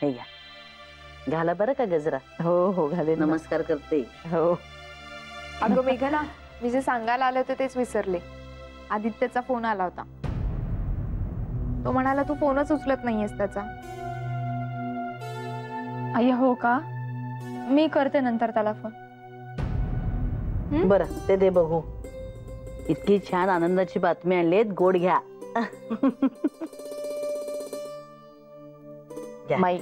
हे घ्या, घाला बरं का गजरा. हो हो घाले. नमस्कार करते. हो. अगं मेघना, मी जे सांगायला आले होते तेच विसरले. आदित्यचा फोन आला होता. तो म्हणाला तू फोनच उचलत नाहीयेस त्याचा. आई हो का? मी करते नंतर त्याला फोन. बरं ते दे बघू. इतकी छान आनंदाची बातमी आणलीत, गोड घ्या. माई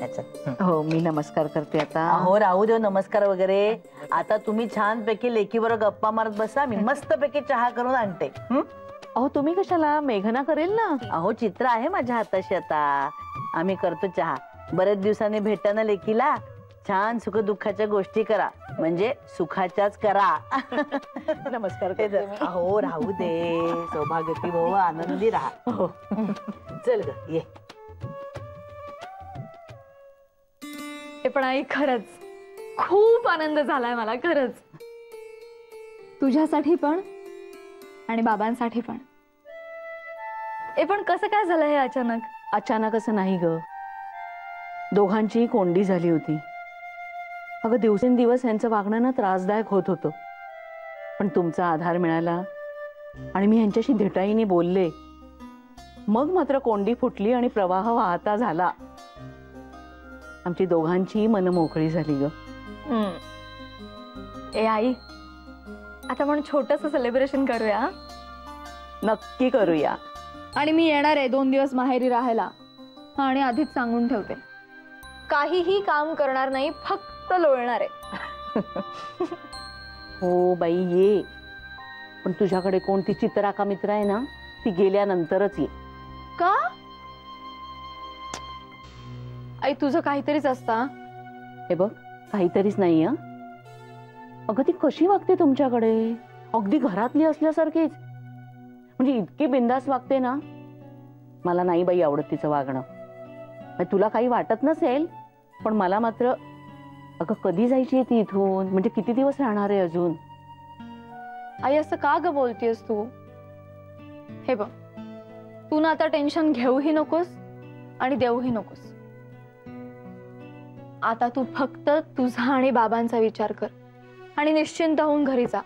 हो मी नमस्कार करते आता. अहो राहू देव नमस्कार वगैरे. आता तुम्ही छान पैकी लेकीबरोबर गप्पा मारत बसा, मी मस्त पैकी चहा करून आणते. अहो तुम्ही कशाला, मेघना करेल ना. अहो चित्र आहे माझ्या हाताशी आता. आम्ही करतो चहा. बरेच दिवसांनी भेटताना लेकीला छान सुख दुःखाच्या गोष्टी करा, म्हणजे सुखाच्याच करा. नमस्कार. अहो राहू दे, सौभाग्यवती भाऊ आनंदी राहा. हो चल ग ये. पण आई खरंच खूप आनंद झालाय मला, खरंच. तुझ्यासाठी पण आणि बाबांसाठी पण. पण कसं काय झालं हे अचानक? अचानक असं नाही ग, दोघांची कोंडी झाली होती. अगं दिवसेंदिवस यांचं वागणं ना त्रासदायक होत होतं. पण तुमचा आधार मिळाला आणि मी यांच्याशी धिटाईने बोलले, मग मात्र कोंडी फुटली आणि प्रवाह वाहता झाला. आमची दोघांची मन मोकळी झाली ग. आई आता आपण छोटंसं सेलिब्रेशन करूया. नक्की करूया. आणि मी येणार आहे 2 दिवस माहेरी राहायला. आणि आधीच सांगून ठेवते, काहीही काम करणार नाही, फक्त लोळणार आहे. हो बाई ये. पण तुझ्याकडे कोणती चित्रा का मित्र आहे ना, ती गेल्यानंतरच ये. का आई, तुझं काहीतरीच असता. हे बघ काहीतरीच नाही. अगं ती कशी वागते तुमच्याकडे, अगदी घरातली असल्यासारखीच. म्हणजे इतकी बिंदास वागते ना, मला नाही बाई आवडत तिचं वागणं. तुला काही वाटत नसेल, पण मला मात्र. अगं कधी जायची आहे ती इथून, म्हणजे किती दिवस राहणार आहे अजून? आई असं का ग बोलतीयस तू? हे बघ, तू ना आता टेन्शन घेऊही नकोस आणि देऊही नकोस. आता तू फक्त तुझा आणि बाबांचा विचार कर आणि निश्चिंत होऊन घरी जा.